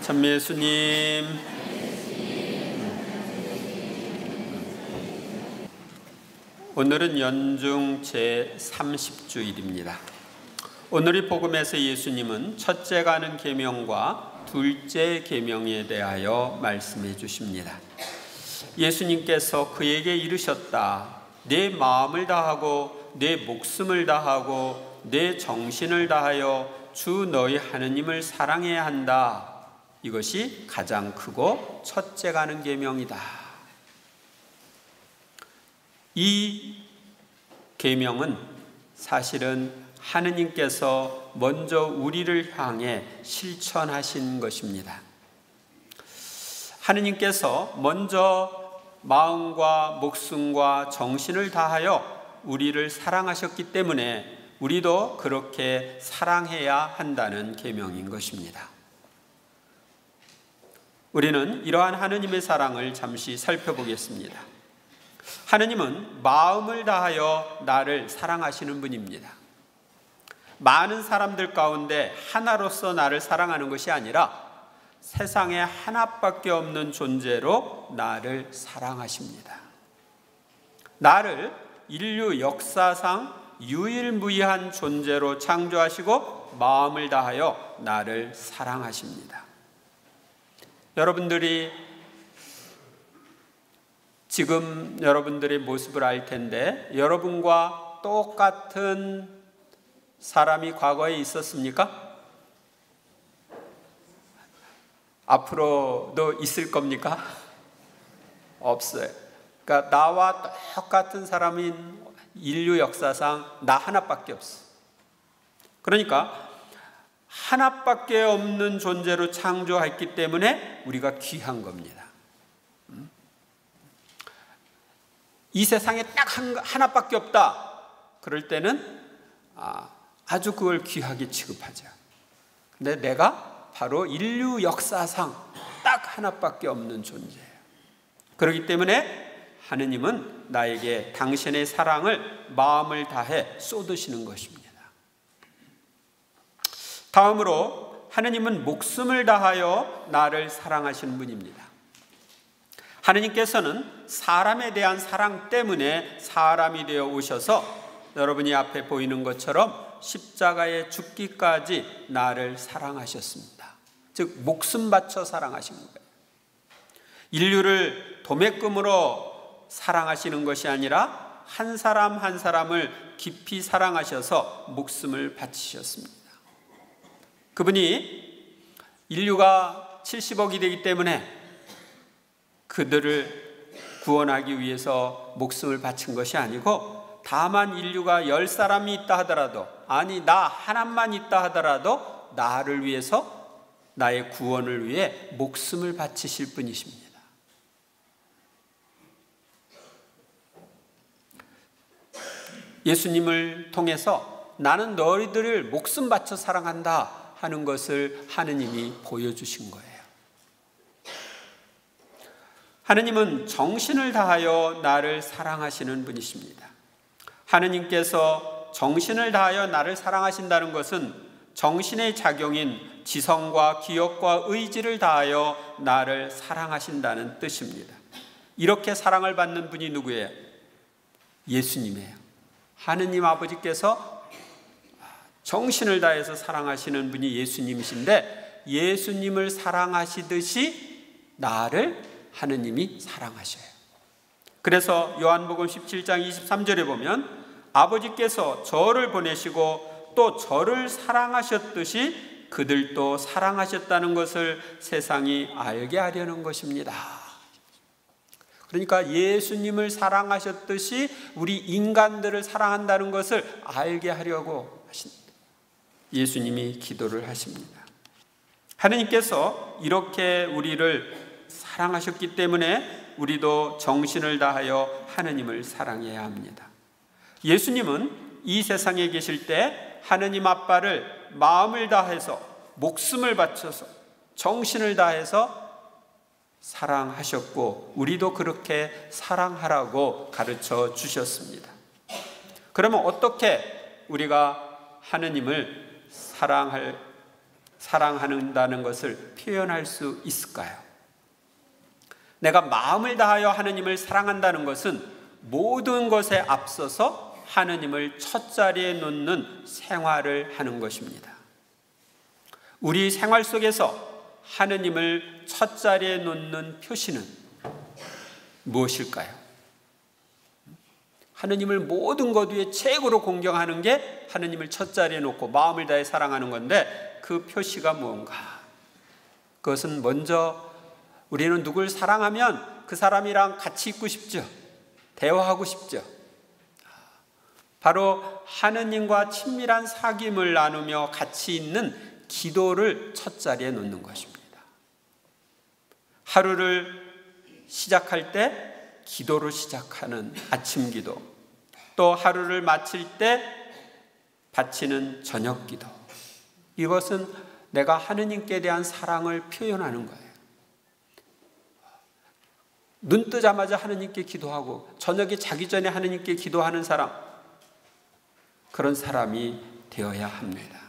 참 예수님, 오늘은 연중 제30주일입니다. 오늘의 복음에서 예수님은 첫째 가는 계명과 둘째 계명에 대하여 말씀해 주십니다. 예수님께서 그에게 이르셨다. 내 마음을 다하고 내 목숨을 다하고 내 정신을 다하여 주 너희 하느님을 사랑해야 한다. 이것이 가장 크고 첫째 가는 계명이다. 이 계명은 사실은 하느님께서 먼저 우리를 향해 실천하신 것입니다. 하느님께서 먼저 마음과 목숨과 정신을 다하여 우리를 사랑하셨기 때문에 우리도 그렇게 사랑해야 한다는 계명인 것입니다. 우리는 이러한 하느님의 사랑을 잠시 살펴보겠습니다. 하느님은 마음을 다하여 나를 사랑하시는 분입니다. 많은 사람들 가운데 하나로서 나를 사랑하는 것이 아니라 세상에 하나밖에 없는 존재로 나를 사랑하십니다. 나를 인류 역사상 유일무이한 존재로 창조하시고 마음을 다하여 나를 사랑하십니다. 여러분들이 지금 여러분들의 모습을 알 텐데 여러분과 똑같은 사람이 과거에 있었습니까? 앞으로도 있을 겁니까? 없어요. 그러니까 나와 똑같은 사람인 인류 역사상 나 하나밖에 없어. 그러니까 하나밖에 없는 존재로 창조했기 때문에 우리가 귀한 겁니다. 이 세상에 딱 하나밖에 없다. 그럴 때는 아주 그걸 귀하게 취급하죠. 근데 내가 바로 인류 역사상 딱 하나밖에 없는 존재예요. 그렇기 때문에 하느님은 나에게 당신의 사랑을 마음을 다해 쏟으시는 것입니다. 다음으로 하느님은 목숨을 다하여 나를 사랑하시는 분입니다. 하느님께서는 사람에 대한 사랑 때문에 사람이 되어 오셔서 여러분이 앞에 보이는 것처럼 십자가에 죽기까지 나를 사랑하셨습니다. 즉 목숨 바쳐 사랑하신 거예요. 인류를 도매금으로 사랑하시는 것이 아니라 한 사람 한 사람을 깊이 사랑하셔서 목숨을 바치셨습니다. 그분이 인류가 70억이 되기 때문에 그들을 구원하기 위해서 목숨을 바친 것이 아니고 다만 인류가 10사람이 있다 하더라도 아니 나 하나만 있다 하더라도 나를 위해서 나의 구원을 위해 목숨을 바치실 분이십니다. 예수님을 통해서 나는 너희들을 목숨 바쳐 사랑한다 하는 것을 하느님이 보여주신 거예요. 하느님은 정신을 다하여 나를 사랑하시는 분이십니다. 하느님께서 정신을 다하여 나를 사랑하신다는 것은 정신의 작용인 지성과 기억과 의지를 다하여 나를 사랑하신다는 뜻입니다. 이렇게 사랑을 받는 분이 누구예요? 예수님이에요. 하느님 아버지께서 정신을 다해서 사랑하시는 분이 예수님이신데 예수님을 사랑하시듯이 나를 하느님이 사랑하셔요. 그래서 요한복음 17장 23절에 보면 아버지께서 저를 보내시고 또 저를 사랑하셨듯이 그들도 사랑하셨다는 것을 세상이 알게 하려는 것입니다. 그러니까 예수님을 사랑하셨듯이 우리 인간들을 사랑한다는 것을 알게 하려고 하십니다. 예수님이 기도를 하십니다. 하느님께서 이렇게 우리를 사랑하셨기 때문에 우리도 정신을 다하여 하느님을 사랑해야 합니다. 예수님은 이 세상에 계실 때 하느님 아빠를 마음을 다해서 목숨을 바쳐서 정신을 다해서 사랑하셨고 우리도 그렇게 사랑하라고 가르쳐 주셨습니다. 그러면 어떻게 우리가 하느님을 사랑한다는 것을 표현할 수 있을까요? 내가 마음을 다하여 하느님을 사랑한다는 것은 모든 것에 앞서서 하느님을 첫 자리에 놓는 생활을 하는 것입니다. 우리 생활 속에서 하느님을 첫 자리에 놓는 표시는 무엇일까요? 하느님을 모든 것 위에 최고로 공경하는 게 하느님을 첫 자리에 놓고 마음을 다해 사랑하는 건데, 그 표시가 무언가? 그것은 먼저 우리는 누굴 사랑하면 그 사람이랑 같이 있고 싶죠. 대화하고 싶죠. 바로 하느님과 친밀한 사귐을 나누며 같이 있는 기도를 첫 자리에 놓는 것입니다. 하루를 시작할 때 기도로 시작하는 아침 기도, 또 하루를 마칠 때 바치는 저녁 기도, 이것은 내가 하느님께 대한 사랑을 표현하는 거예요. 눈 뜨자마자 하느님께 기도하고 저녁에 자기 전에 하느님께 기도하는 사람, 그런 사람이 되어야 합니다.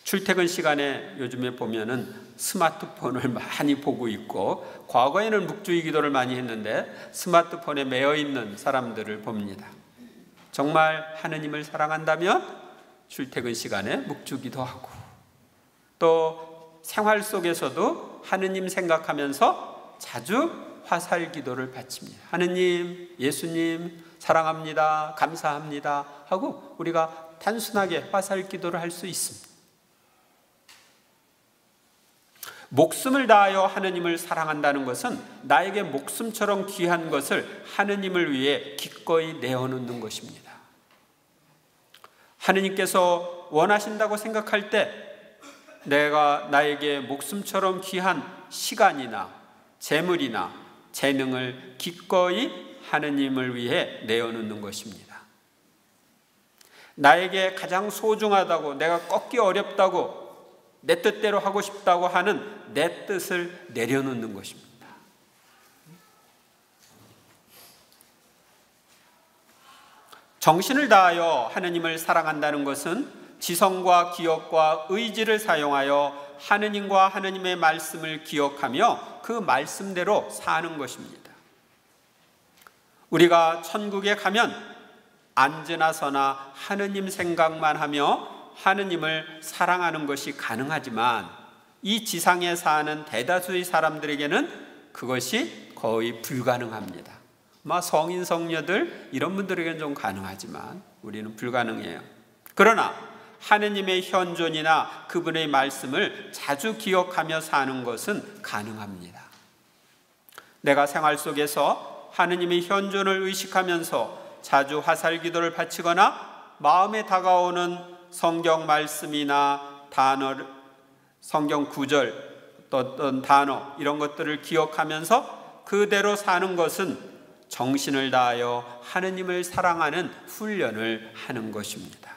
출퇴근 시간에 요즘에 보면은 스마트폰을 많이 보고 있고, 과거에는 묵주의 기도를 많이 했는데 스마트폰에 매여 있는 사람들을 봅니다. 정말 하느님을 사랑한다면 출퇴근 시간에 묵주 기도하고, 또 생활 속에서도 하느님 생각하면서 자주 화살 기도를 바칩니다. 하느님, 예수님 사랑합니다, 감사합니다 하고 우리가 단순하게 화살 기도를 할 수 있습니다. 목숨을 다하여 하느님을 사랑한다는 것은 나에게 목숨처럼 귀한 것을 하느님을 위해 기꺼이 내어놓는 것입니다. 하느님께서 원하신다고 생각할 때 내가 나에게 목숨처럼 귀한 시간이나 재물이나 재능을 기꺼이 하느님을 위해 내어놓는 것입니다. 나에게 가장 소중하다고, 내가 꺾기 어렵다고, 내 뜻대로 하고 싶다고 하는 내 뜻을 내려놓는 것입니다. 정신을 다하여 하느님을 사랑한다는 것은 지성과 기억과 의지를 사용하여 하느님과 하느님의 말씀을 기억하며 그 말씀대로 사는 것입니다. 우리가 천국에 가면 앉으나 서나 하느님 생각만 하며 하느님을 사랑하는 것이 가능하지만, 이 지상에 사는 대다수의 사람들에게는 그것이 거의 불가능합니다. 성인 성녀들 이런 분들에게는 좀 가능하지만 우리는 불가능해요. 그러나 하느님의 현존이나 그분의 말씀을 자주 기억하며 사는 것은 가능합니다. 내가 생활 속에서 하느님의 현존을 의식하면서 자주 화살 기도를 바치거나 마음에 다가오는 성경 말씀이나 단어, 성경 구절, 또 어떤 단어, 이런 것들을 기억하면서 그대로 사는 것은 정신을 다하여 하느님을 사랑하는 훈련을 하는 것입니다.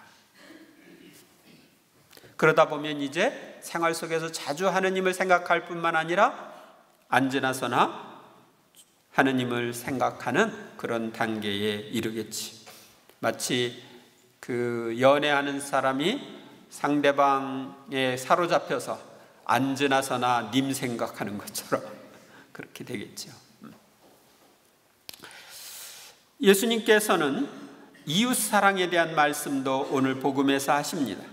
그러다 보면 이제 생활 속에서 자주 하느님을 생각할 뿐만 아니라 앉으나 서나 하느님을 생각하는 그런 단계에 이르겠지. 마치 그 연애하는 사람이 상대방에 사로잡혀서 앉으나 서나 님 생각하는 것처럼 그렇게 되겠죠. 예수님께서는 이웃 사랑에 대한 말씀도 오늘 복음에서 하십니다.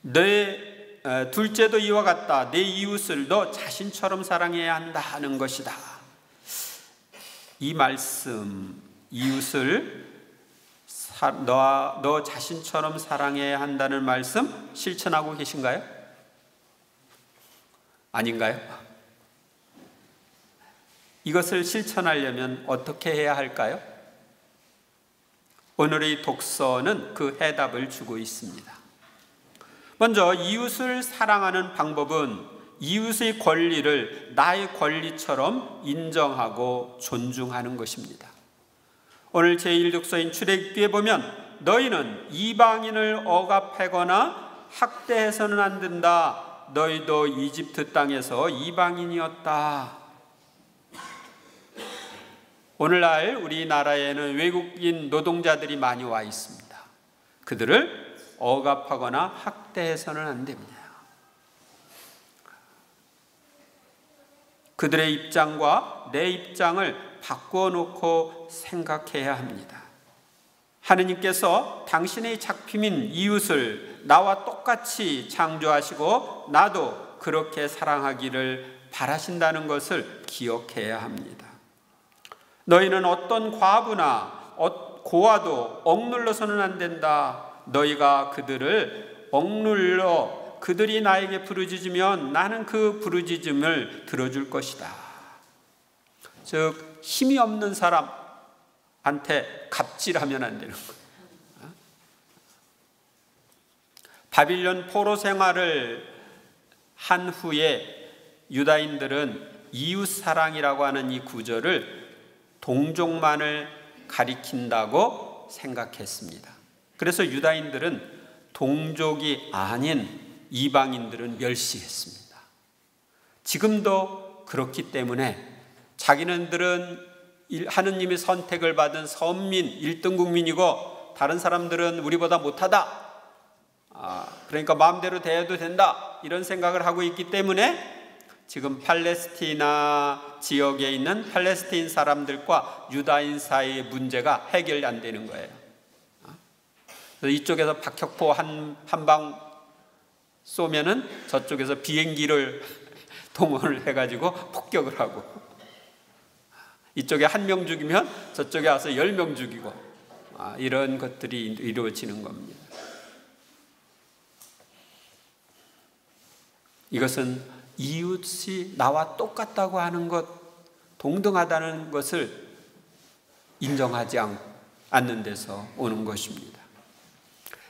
내 둘째도 이와 같다. 내 이웃을 너 자신처럼 사랑해야 한다 하는 것이다. 이 말씀, 이웃을 너 자신처럼 사랑해야 한다는 말씀 실천하고 계신가요? 아닌가요? 이것을 실천하려면 어떻게 해야 할까요? 오늘의 독서는 그 해답을 주고 있습니다. 먼저 이웃을 사랑하는 방법은 이웃의 권리를 나의 권리처럼 인정하고 존중하는 것입니다. 오늘 제1독서인 출애굽기에 보면 너희는 이방인을 억압하거나 학대해서는 안 된다. 너희도 이집트 땅에서 이방인이었다. 오늘날 우리나라에는 외국인 노동자들이 많이 와 있습니다. 그들을 억압하거나 학대해서는 안 됩니다. 그들의 입장과 내 입장을 바꾸어 놓고 생각해야 합니다. 하느님께서 당신의 작품인 이웃을 나와 똑같이 창조하시고 나도 그렇게 사랑하기를 바라신다는 것을 기억해야 합니다. 너희는 어떤 과부나 고아도 억눌러서는 안 된다. 너희가 그들을 억눌러 그들이 나에게 부르짖으면 나는 그 부르짖음을 들어줄 것이다. 즉 힘이 없는 사람한테 갑질하면 안 되는 거예요. 바빌론 포로 생활을 한 후에 유다인들은 이웃사랑이라고 하는 이 구절을 동족만을 가리킨다고 생각했습니다. 그래서 유다인들은 동족이 아닌 이방인들은 멸시했습니다. 지금도 그렇기 때문에 자기네들은 하느님의 선택을 받은 선민 1등 국민이고 다른 사람들은 우리보다 못하다, 그러니까 마음대로 대해도 된다, 이런 생각을 하고 있기 때문에 지금 팔레스티나 지역에 있는 팔레스틴 사람들과 유다인 사이의 문제가 해결이 안 되는 거예요. 그래서 이쪽에서 박격포 한 방 쏘면은 저쪽에서 비행기를 동원을 해가지고 폭격을 하고, 이쪽에 1명 죽이면 저쪽에 와서 10명 죽이고, 이런 것들이 이루어지는 겁니다. 이것은 이웃이 나와 똑같다고 하는 것, 동등하다는 것을 인정하지 않는 데서 오는 것입니다.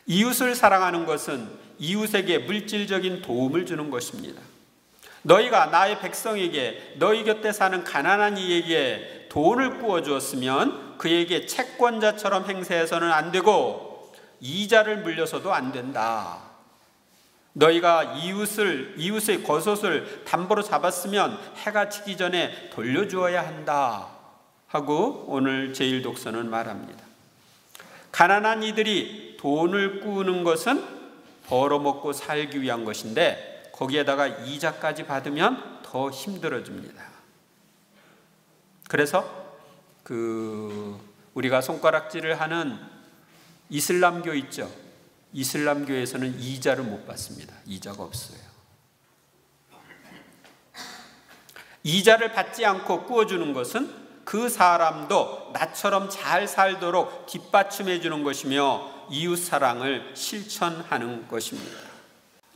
이웃을 사랑하는 것은 이웃에게 물질적인 도움을 주는 것입니다. 너희가 나의 백성에게 너희 곁에 사는 가난한 이에게 돈을 꾸어 주었으면 그에게 채권자처럼 행세해서는 안 되고 이자를 물려서도 안 된다. 너희가 이웃의 겉옷을 담보로 잡았으면 해가 지기 전에 돌려주어야 한다 하고 오늘 제1독서는 말합니다. 가난한 이들이 돈을 꾸는 것은 벌어먹고 살기 위한 것인데 거기에다가 이자까지 받으면 더 힘들어집니다. 그래서 우리가 손가락질을 하는 이슬람교 있죠. 이슬람교에서는 이자를 못 받습니다. 이자가 없어요. 이자를 받지 않고 꾸어주는 것은 그 사람도 나처럼 잘 살도록 뒷받침해 주는 것이며 이웃 사랑을 실천하는 것입니다.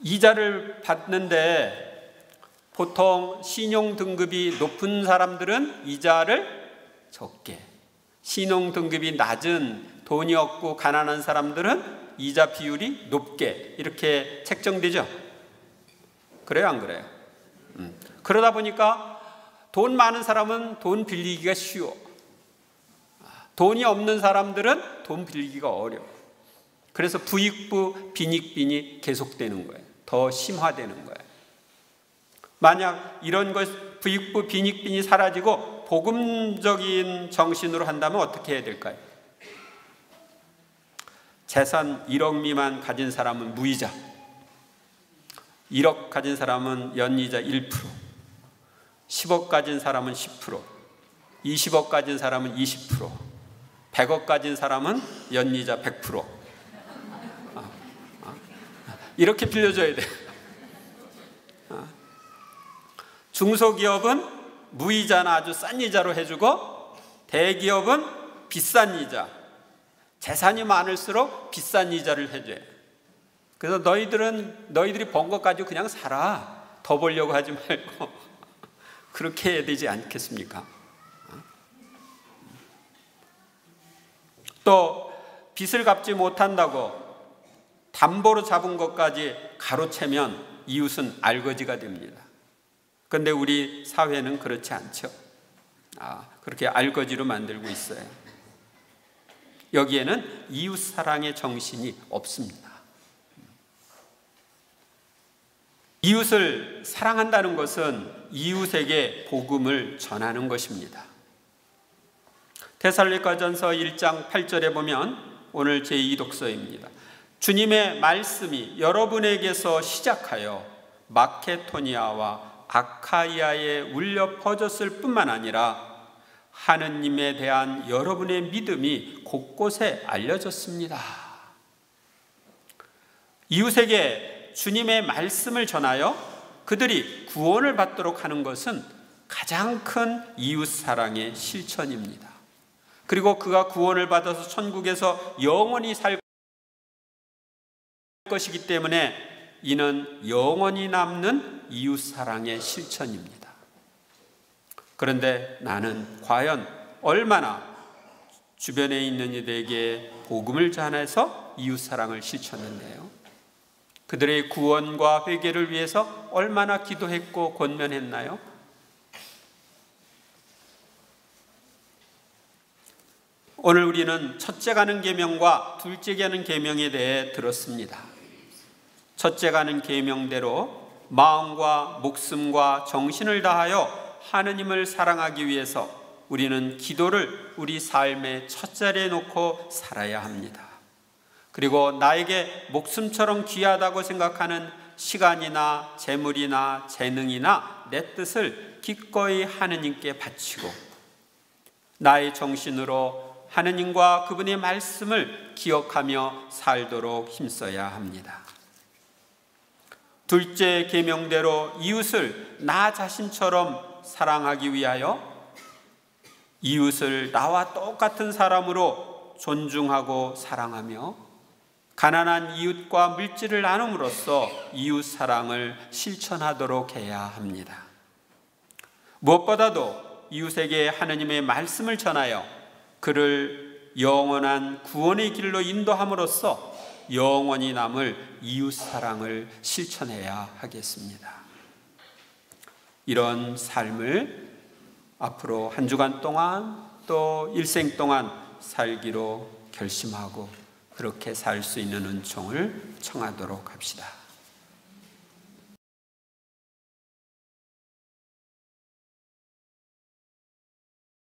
이자를 받는데 보통 신용 등급이 높은 사람들은 이자를 적게, 신용 등급이 낮은 돈이 없고 가난한 사람들은 이자 비율이 높게 이렇게 책정되죠. 그래요, 안 그래요? 그러다 보니까 돈 많은 사람은 돈 빌리기가 쉬워. 돈이 없는 사람들은 돈 빌리기가 어려워. 그래서 부익부 빈익빈이 계속되는 거예요. 더 심화되는 거예요. 만약 이런 것 부익부 빈익빈이 사라지고 복음적인 정신으로 한다면 어떻게 해야 될까요? 재산 1억 미만 가진 사람은 무이자, 1억 가진 사람은 연이자 1%, 10억 가진 사람은 10%, 20억 가진 사람은 20%, 100억 가진 사람은 연이자 100%. 이렇게 빌려줘야 돼요. 중소기업은 무이자나 아주 싼 이자로 해주고 대기업은 비싼 이자, 재산이 많을수록 비싼 이자를 해줘요. 그래서 너희들이 번 것 가지고 그냥 살아. 더 벌려고 하지 말고 그렇게 해야 되지 않겠습니까? 또 빚을 갚지 못한다고 담보로 잡은 것까지 가로채면 이웃은 알거지가 됩니다. 그런데 우리 사회는 그렇지 않죠. 그렇게 알거지로 만들고 있어요. 여기에는 이웃 사랑의 정신이 없습니다. 이웃을 사랑한다는 것은 이웃에게 복음을 전하는 것입니다. 데살로니가전서 1장 8절에 보면 오늘 제2독서입니다. 주님의 말씀이 여러분에게서 시작하여 마케도니아와 아카이아에 울려 퍼졌을 뿐만 아니라 하느님에 대한 여러분의 믿음이 곳곳에 알려졌습니다. 이웃에게 주님의 말씀을 전하여 그들이 구원을 받도록 하는 것은 가장 큰 이웃 사랑의 실천입니다. 그리고 그가 구원을 받아서 천국에서 영원히 살 것이기 때문에 이는 영원히 남는 이웃 사랑의 실천입니다. 그런데 나는 과연 얼마나 주변에 있는 이들에게 복음을 전해서 이웃 사랑을 실천했네요. 그들의 구원과 회개를 위해서 얼마나 기도했고 권면했나요? 오늘 우리는 첫째 가는 계명과 둘째 가는 계명에 대해 들었습니다. 첫째 가는 계명대로 마음과 목숨과 정신을 다하여 하느님을 사랑하기 위해서 우리는 기도를 우리 삶의 첫 자리에 놓고 살아야 합니다. 그리고 나에게 목숨처럼 귀하다고 생각하는 시간이나 재물이나 재능이나 내 뜻을 기꺼이 하느님께 바치고 나의 정신으로 하느님과 그분의 말씀을 기억하며 살도록 힘써야 합니다. 둘째 계명대로 이웃을 나 자신처럼 사랑하기 위하여 이웃을 나와 똑같은 사람으로 존중하고 사랑하며 가난한 이웃과 물질을 나눔으로써 이웃 사랑을 실천하도록 해야 합니다. 무엇보다도 이웃에게 하느님의 말씀을 전하여 그를 영원한 구원의 길로 인도함으로써 영원히 남을 이웃 사랑을 실천해야 하겠습니다. 이런 삶을 앞으로 한 주간 동안 또 일생 동안 살기로 결심하고 그렇게 살 수 있는 은총을 청하도록 합시다.